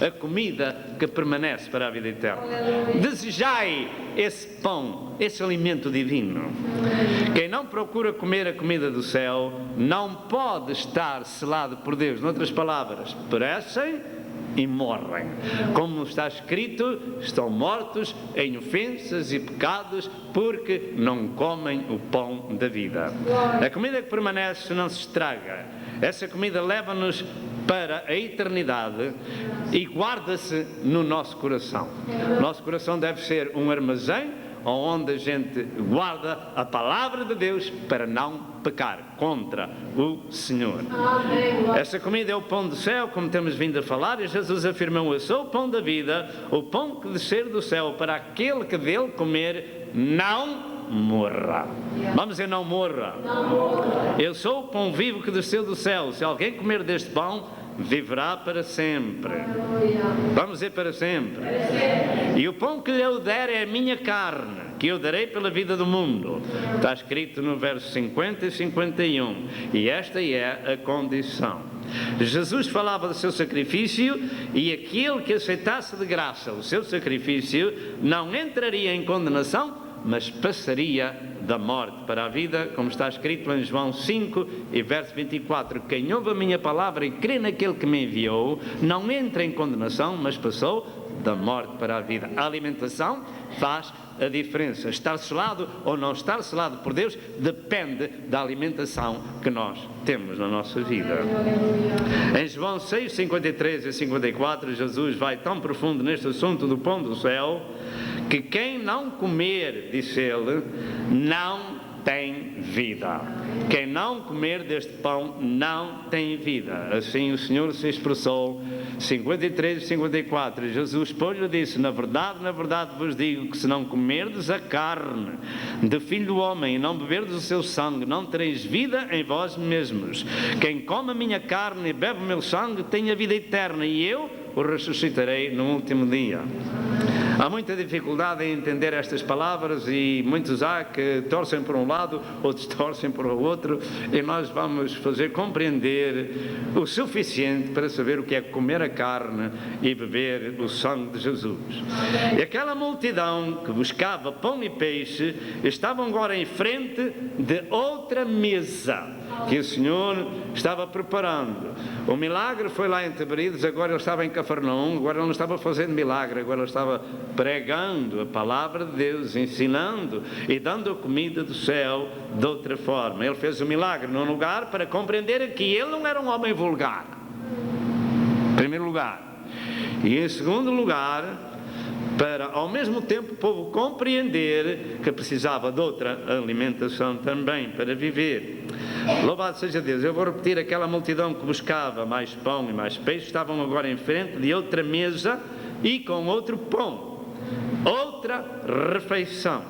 a comida que permanece para a vida eterna. Desejai esse pão, esse alimento divino. Quem não procura comer a comida do céu não pode estar selado por Deus. Noutras palavras, perecem e morrem. Como está escrito, estão mortos em ofensas e pecados, porque não comem o pão da vida. A comida que permanece não se estraga. Essa comida leva-nos para a eternidade e guarda-se no nosso coração. Nosso coração deve ser um armazém onde a gente guarda a palavra de Deus para não pecar contra o Senhor. Essa comida é o pão do céu, como temos vindo a falar, e Jesus afirmou: eu sou o pão da vida, o pão que descer do céu, para aquele que dele comer não morra. Vamos dizer, não morra. Eu sou o pão vivo que desceu do céu. Se alguém comer deste pão, viverá para sempre. Vamos dizer, para sempre. E o pão que eu der é a minha carne, que eu darei pela vida do mundo. Está escrito no verso 50 e 51. E esta é a condição. Jesus falava do seu sacrifício, e aquele que aceitasse de graça o seu sacrifício não entraria em condenação, mas passaria da morte para a vida, como está escrito em João 5 e verso 24. Quem ouve a minha palavra e crê naquele que me enviou, não entra em condenação, mas passou da morte para a vida. A alimentação faz a diferença. Estar selado ou não estar selado por Deus depende da alimentação que nós temos na nossa vida. Em João 6, 53 e 54, Jesus vai tão profundo neste assunto do pão do céu, que quem não comer, disse ele, não tem vida. Quem não comer deste pão não tem vida. Assim o Senhor se expressou. 53 e 54, Jesus, pois, lhe disse: na verdade vos digo que se não comerdes a carne do Filho do Homem e não beberdes o seu sangue, não tereis vida em vós mesmos. Quem come a minha carne e bebe o meu sangue tem a vida eterna, e eu o ressuscitarei no último dia. Há muita dificuldade em entender estas palavras, e muitos há que torcem para um lado, outros torcem para o outro, e nós vamos fazer compreender o suficiente para saber o que é comer a carne e beber o sangue de Jesus. E aquela multidão que buscava pão e peixe estavam agora em frente de outra mesa que o Senhor estava preparando. O milagre foi lá em Tiberíades, agora ele estava em Cafarnaum, agora ele não estava fazendo milagre, agora ele estava pregando a palavra de Deus, ensinando e dando a comida do céu de outra forma. Ele fez o milagre num lugar para compreender que ele não era um homem vulgar, em primeiro lugar. E em segundo lugar, para ao mesmo tempo o povo compreender que precisava de outra alimentação também para viver. Louvado seja Deus. Eu vou repetir: aquela multidão que buscava mais pão e mais peixe estavam agora em frente de outra mesa e com outro pão, outra refeição.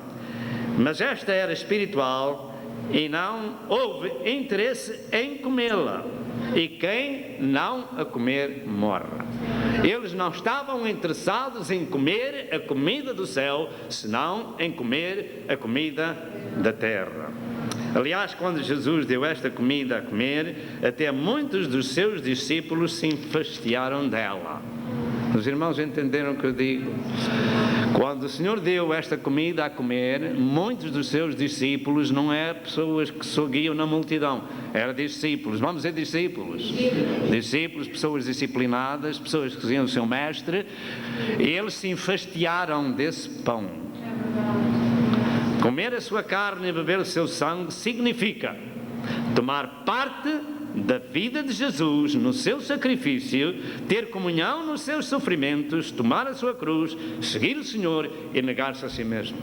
Mas esta era espiritual e não houve interesse em comê-la, e quem não a comer morra. Eles não estavam interessados em comer a comida do céu, senão em comer a comida da terra. Aliás, quando Jesus deu esta comida a comer, até muitos dos seus discípulos se enfastiaram dela. Os irmãos entenderam o que eu digo? Quando o Senhor deu esta comida a comer, muitos dos seus discípulos, não é pessoas que seguiam na multidão, eram discípulos, vamos dizer discípulos, pessoas disciplinadas, pessoas que seguiam o seu mestre, e eles se enfastiaram desse pão. Comer a sua carne e beber o seu sangue significa tomar parte da vida de Jesus no seu sacrifício, ter comunhão nos seus sofrimentos, tomar a sua cruz, seguir o Senhor e negar-se a si mesmo.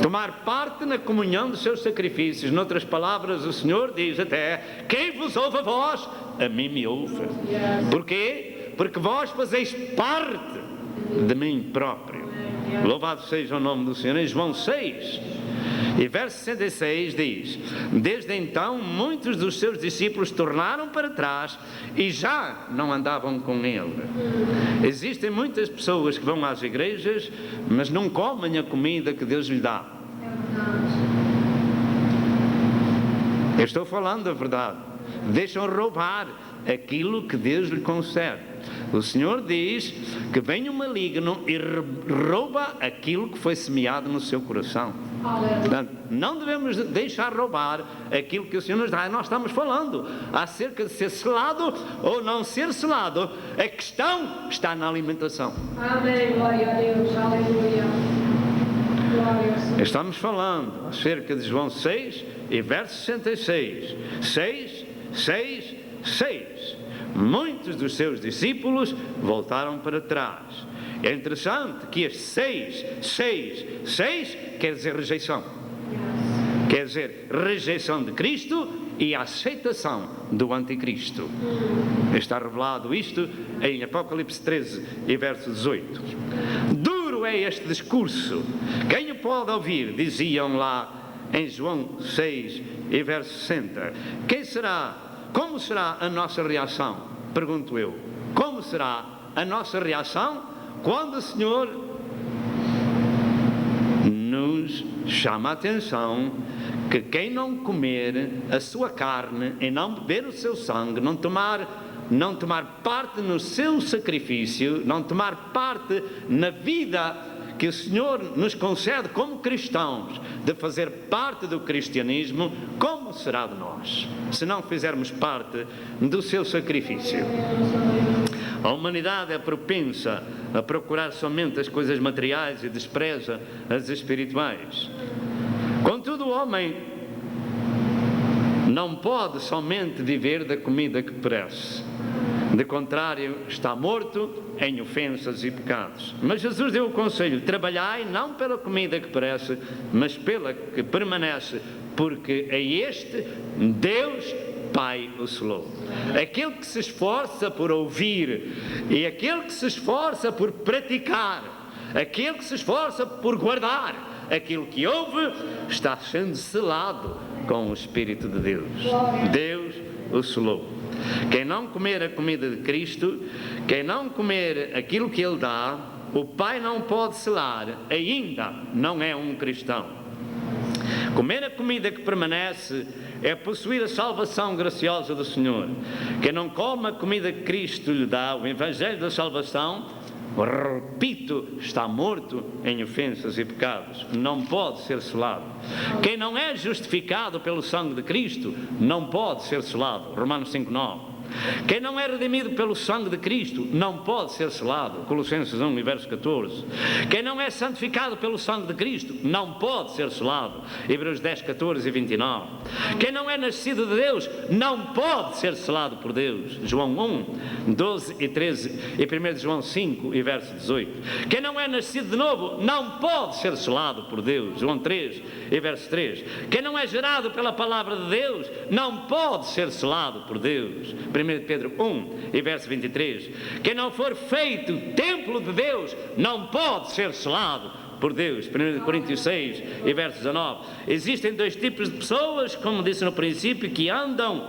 Tomar parte na comunhão dos seus sacrifícios. Noutras palavras, o Senhor diz até: quem vos ouve a vós, a mim me ouve. Porquê? Porque vós fazeis parte de mim próprio. Louvado seja o nome do Senhor. Em João 6 e verso 66 diz: desde então muitos dos seus discípulos tornaram para trás e já não andavam com ele. Existem muitas pessoas que vão às igrejas, mas não comem a comida que Deus lhe dá. Eu estou falando a verdade. Deixam roubar aquilo que Deus lhe concede. O Senhor diz que vem o maligno e rouba aquilo que foi semeado no seu coração. Portanto, não devemos deixar roubar aquilo que o Senhor nos dá. Nós estamos falando acerca de ser selado ou não ser selado. A questão está na alimentação. Amém, glória a Deus, aleluia. Glória ao Senhor. Estamos falando acerca de João 6 e verso 66. 6. Muitos dos seus discípulos voltaram para trás. É interessante que este 6 quer dizer rejeição. Quer dizer rejeição de Cristo e aceitação do anticristo. Está revelado isto em Apocalipse 13 e verso 18. Duro é este discurso. Quem o pode ouvir? Diziam lá em João 6 e verso 60. Como será a nossa reação? Pergunto eu. Como será a nossa reação quando o Senhor nos chama a atenção que quem não comer a sua carne e não beber o seu sangue, não tomar parte no seu sacrifício, não tomar parte na vida que o Senhor nos concede como cristãos, de fazer parte do cristianismo, como será de nós, se não fizermos parte do seu sacrifício? A humanidade é propensa a procurar somente as coisas materiais e despreza as espirituais. Contudo, o homem não pode somente viver da comida que perece. De contrário, está morto em ofensas e pecados. Mas Jesus deu o conselho: trabalhai não pela comida que perece, mas pela que permanece, porque a este Deus Pai o selou. Aquele que se esforça por ouvir e aquele que se esforça por praticar, aquele que se esforça por guardar aquilo que ouve, está sendo selado com o Espírito de Deus. Deus o selou. Quem não comer a comida de Cristo, quem não comer aquilo que Ele dá, o Pai não pode selar, ainda não é um cristão. Comer a comida que permanece é possuir a salvação graciosa do Senhor. Quem não come a comida que Cristo lhe dá, o Evangelho da salvação, repito, está morto em ofensas e pecados, não pode ser selado. Quem não é justificado pelo sangue de Cristo, não pode ser selado. Romanos 5:9. Quem não é redimido pelo sangue de Cristo não pode ser selado. Colossenses 1 e verso 14. Quem não é santificado pelo sangue de Cristo não pode ser selado. Hebreus 10, 14 e 29. Quem não é nascido de Deus não pode ser selado por Deus. João 1, 12 e 13 e 1 João 5 e verso 18. Quem não é nascido de novo não pode ser selado por Deus. João 3 e verso 3. Quem não é gerado pela palavra de Deus não pode ser selado por Deus. 1 Pedro 1 e verso 23. Quem não for feito templo de Deus não pode ser selado por Deus. 1 Coríntios 6 e verso 19. Existem dois tipos de pessoas, como disse no princípio, que andam: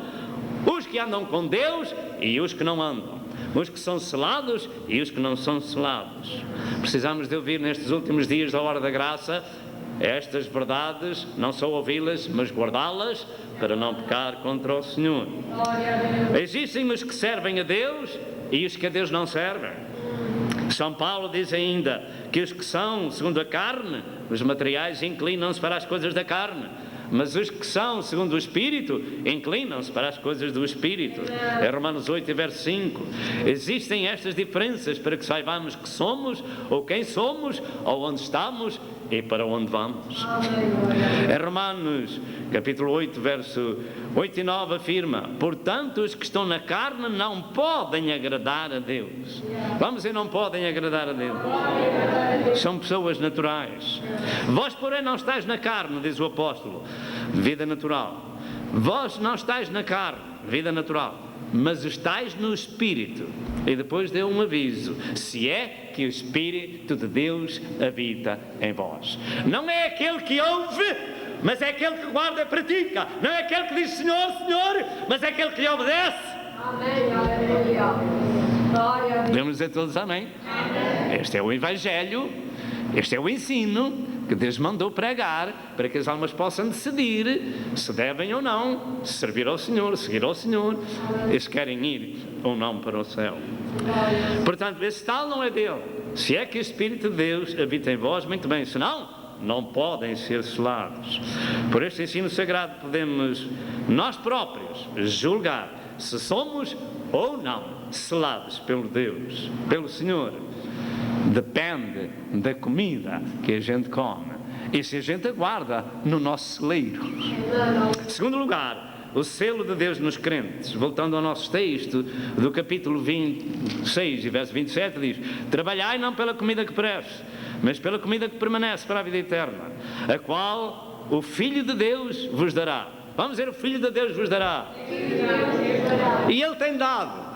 os que andam com Deus e os que não andam. Os que são selados e os que não são selados. Precisamos de ouvir nestes últimos dias da hora da graça estas verdades, não só ouvi-las, mas guardá-las para não pecar contra o Senhor. Existem os que servem a Deus e os que a Deus não servem. São Paulo diz ainda que os que são segundo a carne, os materiais, inclinam-se para as coisas da carne, mas os que são segundo o Espírito inclinam-se para as coisas do Espírito. É Romanos 8 e verso 5. Existem estas diferenças para que saibamos que somos, ou quem somos, ou onde estamos e para onde vamos. Em Romanos capítulo 8 verso 8 e 9 afirma: portanto os que estão na carne não podem agradar a Deus. Vamos dizer, não podem agradar a Deus. São pessoas naturais. Vós porém não estáis na carne, diz o apóstolo, vida natural. Vós não estáis na carne, vida natural, mas estáis no Espírito. E depois deu um aviso: se é que o Espírito de Deus habita em vós. Não é aquele que ouve, mas é aquele que guarda e pratica. Não é aquele que diz Senhor, Senhor, mas é aquele que lhe obedece. Amém, aleluia. Glória a Deus. Podemos dizer todos amém? Amém. Este é o Evangelho, este é o ensino que Deus mandou pregar para que as almas possam decidir se devem ou não servir ao Senhor, seguir ao Senhor, e se querem ir ou não para o céu. Portanto, esse tal não é dele. Se é que o Espírito de Deus habita em vós, muito bem, senão não podem ser selados. Por este ensino sagrado podemos nós próprios julgar se somos ou não selados pelo Deus, pelo Senhor. Depende da comida que a gente come e se a gente aguarda no nosso celeiro. Segundo lugar, o selo de Deus nos crentes. Voltando ao nosso texto do capítulo 26 e verso 27, diz: trabalhai não pela comida que perece, mas pela comida que permanece para a vida eterna, a qual o Filho de Deus vos dará. Vamos dizer, o Filho de Deus vos dará. E Ele tem dado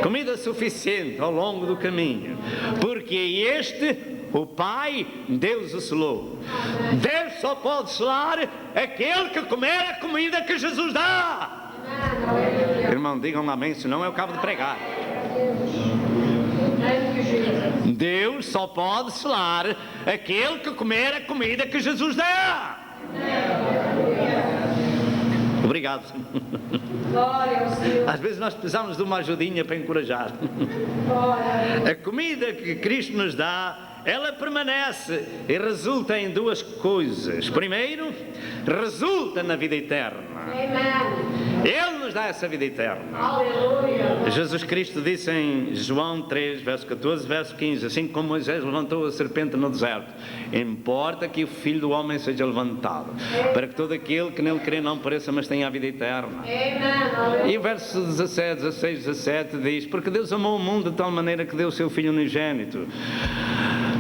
comida suficiente ao longo do caminho, porque este, o Pai, Deus o selou. Deus só pode selar aquele que comer a comida que Jesus dá. Irmão, digam amém, senão eu acabo de pregar. Deus só pode selar aquele que comer a comida que Jesus dá. Obrigado. Às vezes nós precisamos de uma ajudinha para encorajar. A comida que Cristo nos dá, ela permanece e resulta em duas coisas. Primeiro, resulta na vida eterna. Ele nos dá essa vida eterna. Jesus Cristo disse em João 3, verso 14, verso 15, assim como Moisés levantou a serpente no deserto, importa que o Filho do Homem seja levantado, para que todo aquele que nele crê não pereça, mas tenha a vida eterna. E o verso 16, 17 diz: porque Deus amou o mundo de tal maneira que deu o seu Filho unigênito,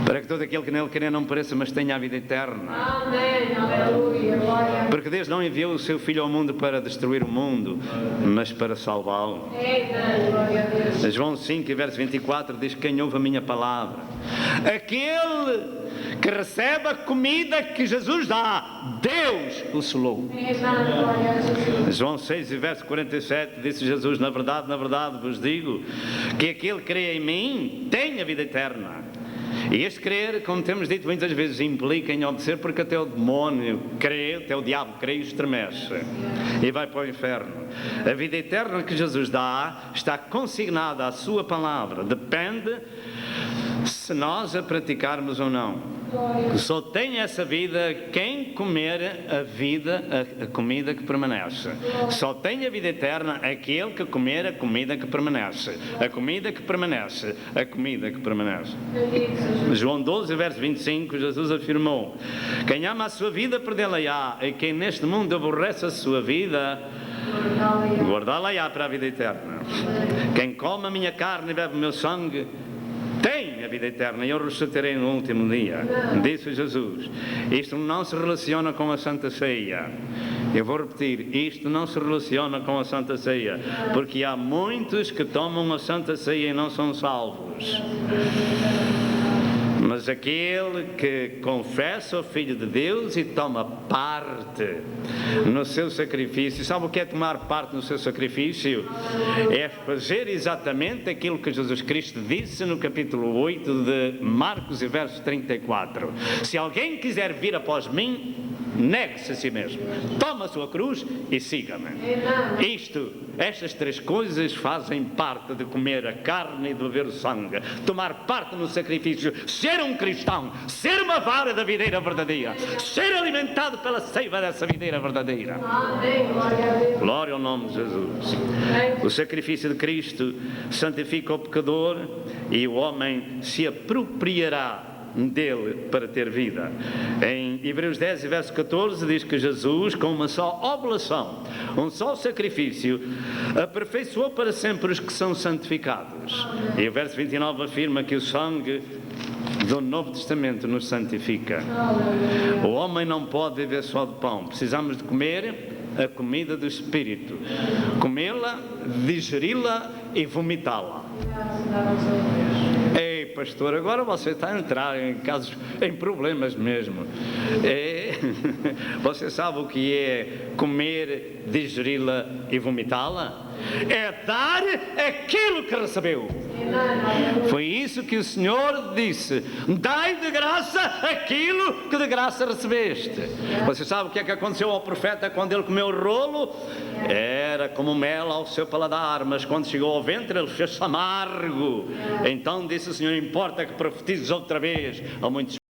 para que todo aquele que nele crê não pereça, mas tenha a vida eterna. Amém, aleluia, glória. Porque Deus não enviou o seu Filho ao mundo para destruir o mundo, mas para salvá-lo. Amém, glória a Deus. João 5, verso 24 diz: quem ouve a minha palavra, aquele que recebe a comida que Jesus dá, Deus o selou. Amém, glória a Jesus. João 6, verso 47, disse Jesus: na verdade vos digo, que aquele que crê em mim tem a vida eterna. E este crer, como temos dito muitas vezes, implica em obedecer, porque até o demónio crê, até o diabo crê e estremece e vai para o inferno. A vida eterna que Jesus dá está consignada à sua palavra, depende se nós a praticarmos ou não. Só tem essa vida quem comer a comida que permanece. Só tem a vida eterna aquele que comer a comida que permanece. A comida que permanece. A comida que permanece. João 12, verso 25, Jesus afirmou: quem ama a sua vida, perdê-la-á, e quem neste mundo aborrece a sua vida, guardá-la-á para a vida eterna. Quem come a minha carne e bebe o meu sangue, tem a vida eterna, e eu ressuscitarei no último dia, disse Jesus. Isto não se relaciona com a Santa Ceia. Eu vou repetir, isto não se relaciona com a Santa Ceia, porque há muitos que tomam a Santa Ceia e não são salvos. Mas aquele que confessa o Filho de Deus e toma parte no seu sacrifício, sabe o que é tomar parte no seu sacrifício? É fazer exatamente aquilo que Jesus Cristo disse no capítulo 8 de Marcos e verso 34. Se alguém quiser vir após mim, negue-se a si mesmo, toma a sua cruz e siga-me. Estas três coisas fazem parte de comer a carne e de beber o sangue, tomar parte no sacrifício, ser um cristão, ser uma vara da videira verdadeira, ser alimentado pela seiva dessa videira verdadeira. Amém, glória a Deus. Glória ao nome de Jesus. O sacrifício de Cristo santifica o pecador e o homem se apropriará dele para ter vida. Em Hebreus 10, verso 14, diz que Jesus, com uma só oblação, um só sacrifício, aperfeiçoou para sempre os que são santificados. E o verso 29 afirma que o sangue do Novo Testamento nos santifica. O homem não pode viver só de pão. Precisamos de comer a comida do Espírito, comê-la, digeri-la e vomitá-la. Ei, pastor, agora você está a entrar em problemas mesmo. Você sabe o que é comer, digeri-la e vomitá-la? É dar aquilo que recebeu. Foi isso que o Senhor disse: dai de graça aquilo que de graça recebeste. Você sabe o que é que aconteceu ao profeta quando ele comeu o rolo? Era como mel ao seu paladar, mas quando chegou ao ventre ele fez-se amargo. Então disse o Senhor: importa que profetizes outra vez. Há muitos